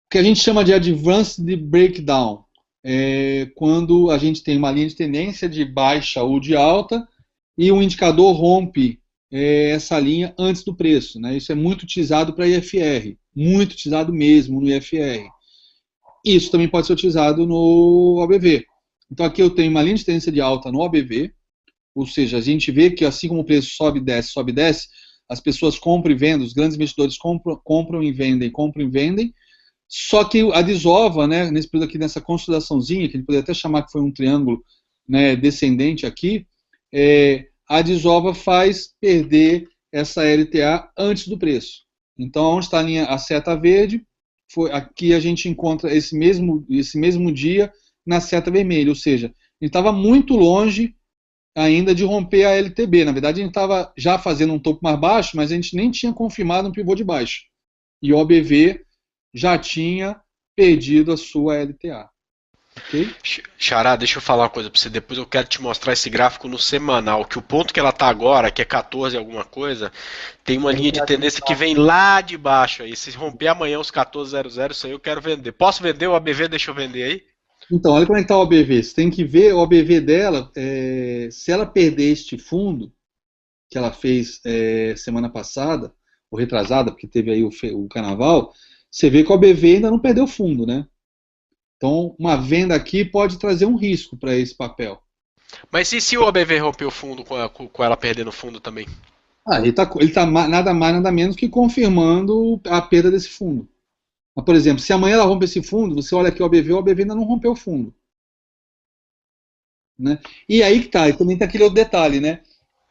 O que a gente chama de Advanced Breakdown, quando a gente tem uma linha de tendência de baixa ou de alta e um indicador rompe essa linha antes do preço, né? Isso é muito utilizado para IFR, muito utilizado mesmo no IFR. Isso também pode ser utilizado no OBV. Então aqui eu tenho uma linha de tendência de alta no OBV, ou seja, a gente vê que assim como o preço sobe e desce, as pessoas compram e vendem, os grandes investidores compram e vendem, só que a desova, né, nesse período aqui, nessa consolidaçãozinha, que a gente poderia até chamar que foi um triângulo, né, descendente aqui, a desova faz perder essa LTA antes do preço. Então, onde está a seta verde, aqui a gente encontra esse mesmo dia na seta vermelha, ou seja, ele estava muito longe ainda de romper a LTB. Na verdade, a gente estava já fazendo um topo mais baixo, mas a gente nem tinha confirmado um pivô de baixo. E o OBV já tinha perdido a sua LTA. Ok? Xará, deixa eu falar uma coisa pra você. Depois eu quero te mostrar esse gráfico no semanal. Que o ponto que ela tá agora, que é 14 alguma coisa, tem uma linha de tendência que vem lá de baixo aí. Se romper amanhã os 14,00, isso aí eu quero vender. Posso vender o ABV? Deixa eu vender aí? Então, olha como é que está o OBV. Você tem que ver o OBV dela. Se ela perder este fundo que ela fez semana passada, ou retrasada, porque teve aí o carnaval, você vê que o OBV ainda não perdeu fundo, né? Então, uma venda aqui pode trazer um risco para esse papel. Mas e se o ABV romper o fundo com ela perdendo o fundo também? Ele tá nada mais, nada menos que confirmando a perda desse fundo. Mas, por exemplo, se amanhã ela rompe esse fundo, você olha aqui o ABV ainda não rompeu o fundo. Né? E aí que tá, e também tem aquele outro detalhe, né?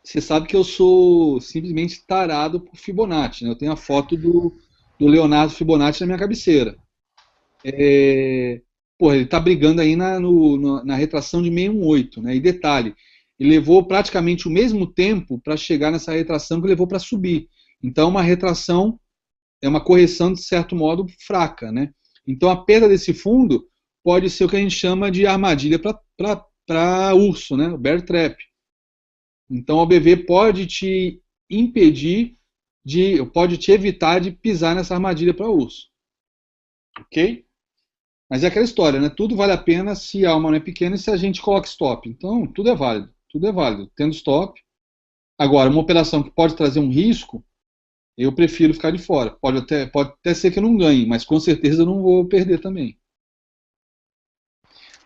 Você sabe que eu sou simplesmente tarado por Fibonacci, né? Eu tenho a foto do Leonardo Fibonacci na minha cabeceira. Pô, ele está brigando aí na retração de 618, né? E detalhe, ele levou praticamente o mesmo tempo para chegar nessa retração que levou para subir. Então, uma retração é uma correção, de certo modo, fraca, né? Então, a perda desse fundo pode ser o que a gente chama de armadilha para urso, né? O bear trap. Então, o OBV pode te impedir pode te evitar de pisar nessa armadilha para urso. Ok? Mas é aquela história, né? Tudo vale a pena se a alma não é pequena e se a gente coloca stop. Então, tudo é válido. Tudo é válido. Tendo stop. Agora, uma operação que pode trazer um risco, eu prefiro ficar de fora. Pode até ser que eu não ganhe, mas com certeza eu não vou perder também.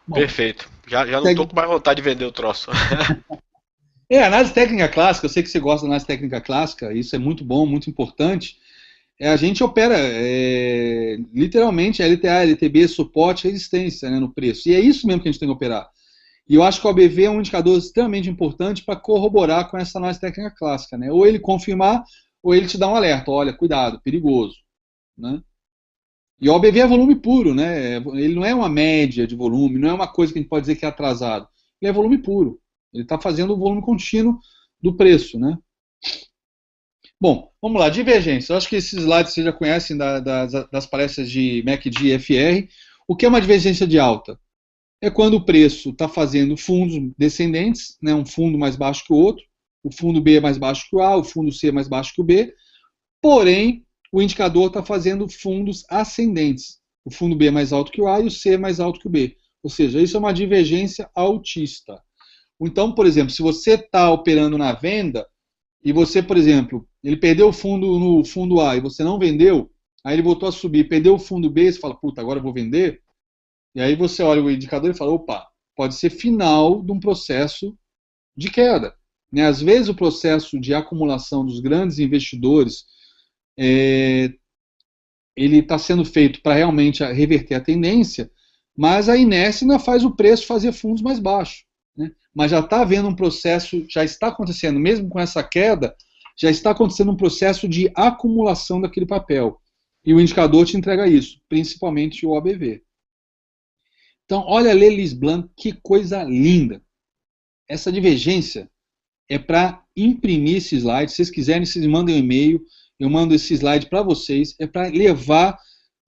Bom, Perfeito. Já não tô com mais vontade de vender o troço. análise técnica clássica, eu sei que você gosta da análise técnica clássica, isso é muito bom, muito importante. A gente opera literalmente LTA, LTB, suporte, resistência, né, no preço. E é isso mesmo que a gente tem que operar. E eu acho que o OBV é um indicador extremamente importante para corroborar com essa análise técnica clássica. Né? Ou ele confirmar, ou ele te dá um alerta. Olha, cuidado, perigoso. Né? E o OBV é volume puro. Né? Ele não é uma média de volume, não é uma coisa que a gente pode dizer que é atrasado. Ele é volume puro. Ele está fazendo o volume contínuo do preço. Né? Bom, vamos lá, divergência. Eu acho que esses slides vocês já conhecem das palestras de MACD e FR. O que é uma divergência de alta? É quando o preço está fazendo fundos descendentes, né, um fundo mais baixo que o outro, o fundo B é mais baixo que o A, o fundo C é mais baixo que o B, porém, o indicador está fazendo fundos ascendentes. O fundo B é mais alto que o A e o C é mais alto que o B. Ou seja, isso é uma divergência altista. Então, por exemplo, se você está operando na venda, e você, por exemplo, ele perdeu o fundo no fundo A e você não vendeu, aí ele voltou a subir, perdeu o fundo B, você fala, puta, agora eu vou vender. E aí você olha o indicador e fala, opa, pode ser final de um processo de queda. Né? Às vezes o processo de acumulação dos grandes investidores, ele está sendo feito para realmente reverter a tendência, mas a inércia ainda faz o preço fazer fundos mais baixos. Né? Mas já está havendo um processo, já está acontecendo, mesmo com essa queda, já está acontecendo um processo de acumulação daquele papel. E o indicador te entrega isso, principalmente o OBV. Então, olha a Lelis Blanc, que coisa linda. Essa divergência é para imprimir esse slide. Se vocês quiserem, vocês mandem um e-mail, eu mando esse slide para vocês. É para levar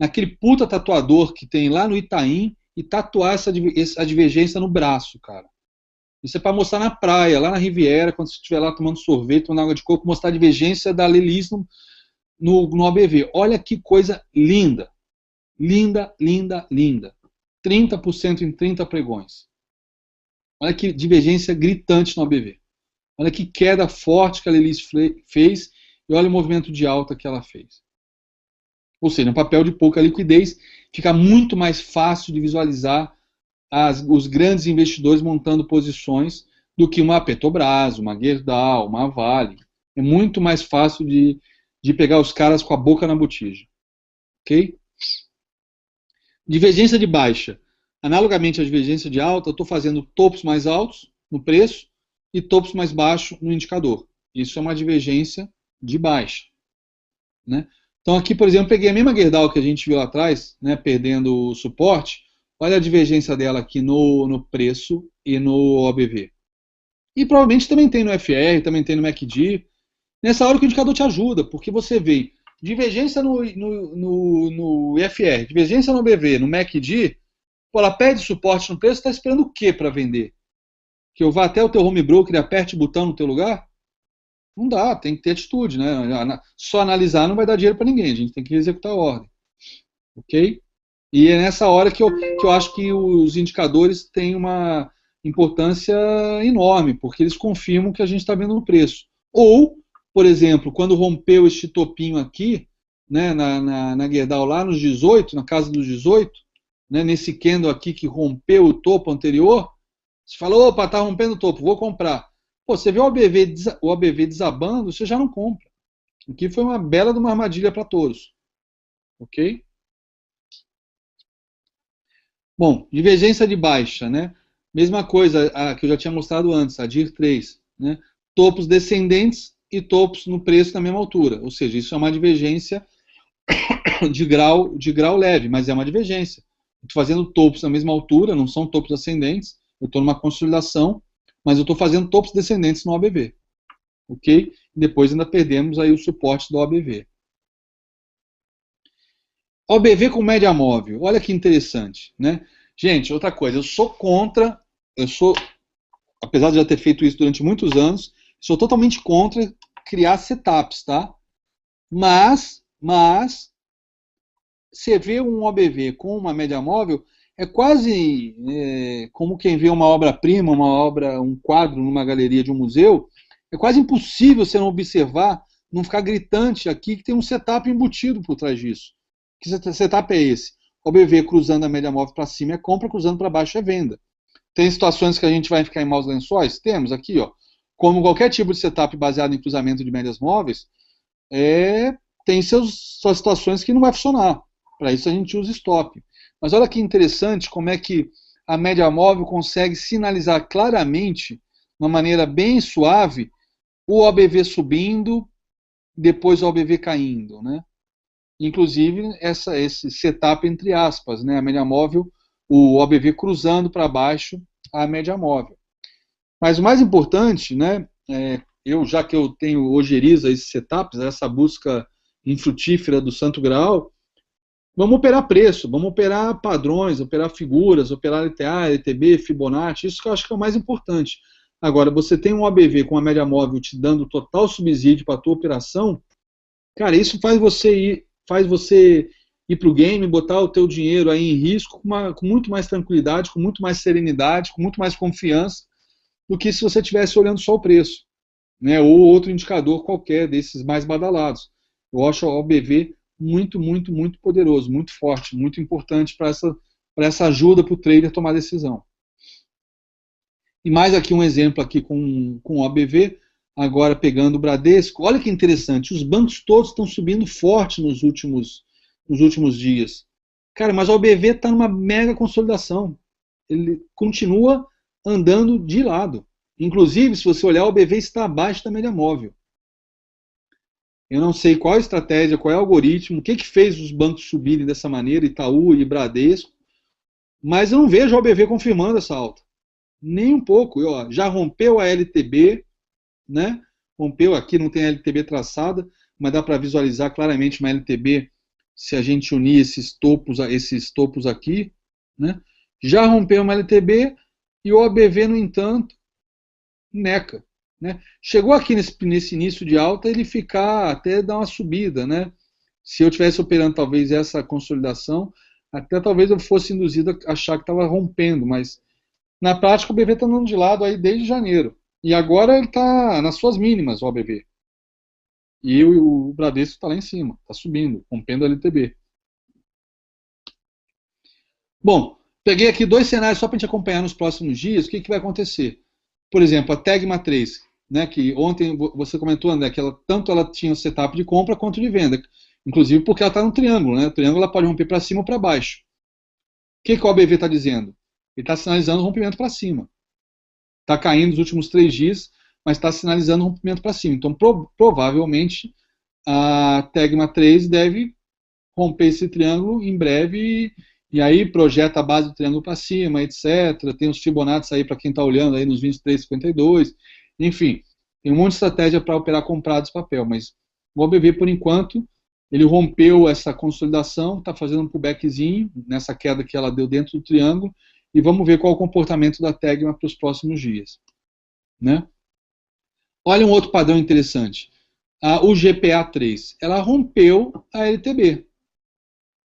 naquele puta tatuador que tem lá no Itaim e tatuar essa divergência no braço, cara. Isso é para mostrar na praia, lá na Riviera, quando você estiver lá tomando sorvete, tomando água de coco, mostrar a divergência da Lelis no ABV. Olha que coisa linda. Linda, linda, linda. 30% em 30 pregões. Olha que divergência gritante no ABV. Olha que queda forte que a Lelis fez e olha o movimento de alta que ela fez. Ou seja, um papel de pouca liquidez, fica muito mais fácil de visualizar os grandes investidores montando posições do que uma Petrobras, uma Gerdau, uma Vale. É muito mais fácil de pegar os caras com a boca na botija. Ok? Divergência de baixa. Analogamente à divergência de alta, eu estou fazendo topos mais altos no preço e topos mais baixos no indicador. Isso é uma divergência de baixa. Né? Então aqui, por exemplo, peguei a mesma Gerdau que a gente viu lá atrás, né, perdendo o suporte. Olha a divergência dela aqui no preço e no OBV. E provavelmente também tem no FR, também tem no MACD. Nessa hora que o indicador te ajuda, porque você vê divergência no IFR, divergência no BV, no MACD, pô, ela pede suporte no preço, está esperando o quê para vender? Que eu vá até o teu home broker e aperte o botão no teu lugar? Não dá, tem que ter atitude, né? Só analisar não vai dar dinheiro para ninguém, a gente tem que executar a ordem, ok? E é nessa hora que eu acho que os indicadores têm uma importância enorme, porque eles confirmam o que a gente está vendo no preço. Ou, por exemplo, quando rompeu este topinho aqui, né, na Gerdau lá nos 18, na casa dos 18, né, nesse candle aqui que rompeu o topo anterior, você falou, opa, tá rompendo o topo, vou comprar. Pô, você vê o ABV desabando, você já não compra. Aqui foi uma bela de uma armadilha para todos. Ok? Bom, divergência de baixa, né? Mesma coisa a que eu já tinha mostrado antes, a DIR 3, né? Topos descendentes e topos no preço na mesma altura. Ou seja, isso é uma divergência de grau leve, mas é uma divergência. Estou fazendo topos na mesma altura, não são topos ascendentes, eu estou numa consolidação, mas eu estou fazendo topos descendentes no OBV. Ok? E depois ainda perdemos aí o suporte do OBV. OBV com média móvel, olha que interessante, né? Gente, outra coisa, eu sou contra, apesar de já ter feito isso durante muitos anos, sou totalmente contra criar setups, tá? Mas você vê um OBV com uma média móvel, é quase como quem vê uma obra-prima, um quadro numa galeria de um museu, é quase impossível você não observar, não ficar gritante aqui que tem um setup embutido por trás disso. Que setup é esse? OBV cruzando a média móvel para cima é compra, cruzando para baixo é venda. Tem situações que a gente vai ficar em maus lençóis? Temos aqui, ó. Como qualquer tipo de setup baseado em cruzamento de médias móveis, tem suas situações que não vai funcionar. Para isso a gente usa stop. Mas olha que interessante como é que a média móvel consegue sinalizar claramente, de uma maneira bem suave, o OBV subindo, depois o OBV caindo, né? Inclusive esse setup entre aspas, né? A média móvel, o OBV cruzando para baixo a média móvel. Mas o mais importante, né? Já que eu tenho ojeriza esses setups, essa busca infrutífera do Santo Graal, vamos operar preço, vamos operar padrões, operar figuras, operar LTA, LTB, Fibonacci, isso que eu acho que é o mais importante. Agora, você tem um OBV com a média móvel te dando total subsídio para a tua operação, cara, isso faz você ir para o game, botar o teu dinheiro aí em risco com muito mais tranquilidade, com muito mais serenidade, com muito mais confiança, do que se você estivesse olhando só o preço, né, ou outro indicador qualquer desses mais badalados. Eu acho o OBV muito, muito, muito poderoso, muito forte, muito importante para essa ajuda para o trader tomar decisão. E mais aqui um exemplo aqui com o OBV, agora pegando o Bradesco. Olha que interessante, os bancos todos estão subindo forte nos últimos dias. Cara, mas o OBV está numa mega consolidação. Ele continua andando de lado. Inclusive, se você olhar, o OBV está abaixo da média móvel. Eu não sei qual a estratégia, qual é o algoritmo, o que fez os bancos subirem dessa maneira, Itaú e Bradesco, mas eu não vejo o OBV confirmando essa alta. Nem um pouco. Já rompeu a LTB, né? Rompeu aqui, não tem a LTB traçada, mas dá para visualizar claramente uma LTB se a gente unir esses topos aqui, né? Já rompeu uma LTB e o OBV, no entanto, neca. Né? Chegou aqui nesse início de alta, ele ficar até dar uma subida, né? Se eu estivesse operando talvez essa consolidação, até talvez eu fosse induzido a achar que estava rompendo, mas na prática o BV está andando de lado aí desde janeiro. E agora ele está nas suas mínimas, o OBV. E o Bradesco está lá em cima, está subindo, rompendo a LTB. Bom, peguei aqui dois cenários só para a gente acompanhar nos próximos dias, o que vai acontecer. Por exemplo, a Tegma 3, né, que ontem você comentou, André, que tanto ela tinha o setup de compra quanto de venda. Inclusive porque ela está no triângulo, né? O triângulo ela pode romper para cima ou para baixo. O que o OBV está dizendo? Ele está sinalizando o rompimento para cima. Está caindo nos últimos 3 dias, mas está sinalizando o rompimento para cima. Então, provavelmente, a Tegma 3 deve romper esse triângulo em breve E aí projeta a base do triângulo para cima, etc. Tem os Fibonacci aí para quem está olhando aí nos 23,52. Enfim, tem um monte de estratégia para operar comprados papel, mas o OBV, por enquanto, ele rompeu essa consolidação, está fazendo um pullbackzinho nessa queda que ela deu dentro do triângulo, e vamos ver qual é o comportamento da Tegma para os próximos dias. Né? Olha um outro padrão interessante. O GPA3, ela rompeu a LTB.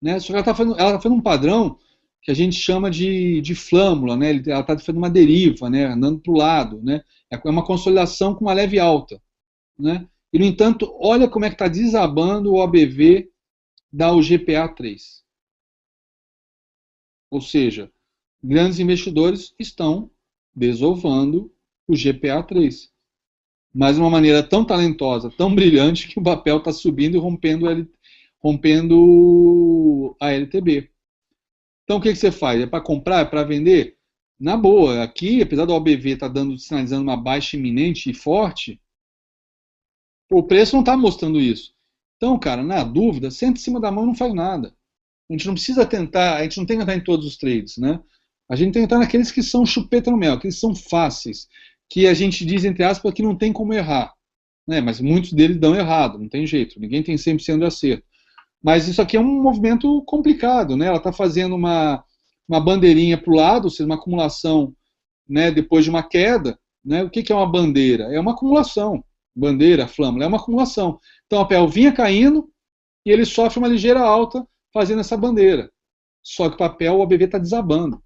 Né? Só que ela está fazendo um padrão que a gente chama de flâmula, né? Ela está fazendo uma deriva, né? Andando para o lado. Né? É uma consolidação com uma leve alta. Né? E, no entanto, olha como é que está desabando o OBV da UGPA3. Ou seja, grandes investidores estão desovando o GPA3. Mas de uma maneira tão talentosa, tão brilhante, que o papel está subindo e rompendo a LTB. Então o que você faz? É para comprar? É para vender? Na boa, aqui, apesar do OBV estar sinalizando uma baixa iminente e forte, o preço não está mostrando isso. Então, cara, na dúvida, senta em cima da mão e não faz nada. A gente não precisa tentar, a gente não tem que entrar em todos os trades, né? A gente tem que entrar naqueles que são chupeta no mel, aqueles que são fáceis, que a gente diz, entre aspas, que não tem como errar. Né? Mas muitos deles dão errado, não tem jeito, ninguém tem 100% de acerto. Mas isso aqui é um movimento complicado, né? Ela está fazendo uma bandeirinha para o lado, ou seja, uma acumulação, né, depois de uma queda. Né? O que é uma bandeira? É uma acumulação. Bandeira, flâmula, é uma acumulação. Então a papel vinha caindo e ele sofre uma ligeira alta fazendo essa bandeira. Só que o papel, o OBV está desabando.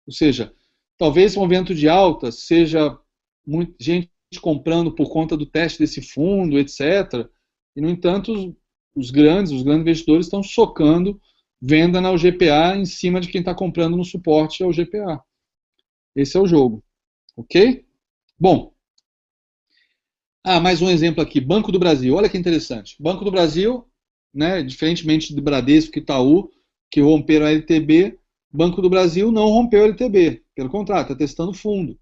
Ou seja, talvez o movimento de alta seja muita gente comprando por conta do teste desse fundo, etc. E, no entanto, os grandes investidores estão socando venda na UGPA em cima de quem está comprando no suporte ao GPA. Esse é o jogo. Ok? Bom. Mais um exemplo aqui. Banco do Brasil. Olha que interessante. Banco do Brasil, né, diferentemente do Bradesco e Itaú, que romperam a LTB, Banco do Brasil não rompeu a LTB. Pelo contrário, está testando fundo.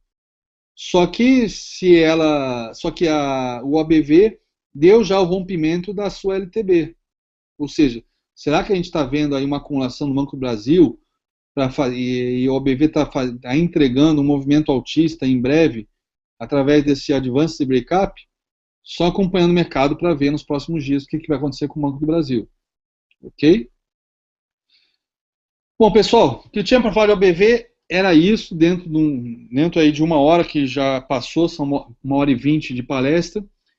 Só que o OBV deu já o rompimento da sua LTB. Ou seja, será que a gente está vendo aí uma acumulação no Banco do Brasil e o OBV está entregando um movimento altista em breve através desse Advanced Breakup? Só acompanhando o mercado para ver nos próximos dias o que vai acontecer com o Banco do Brasil. Ok? Bom, pessoal, o que eu tinha para falar de OBV era isso, dentro aí de 1 hora que já passou, são 1h20 de palestra.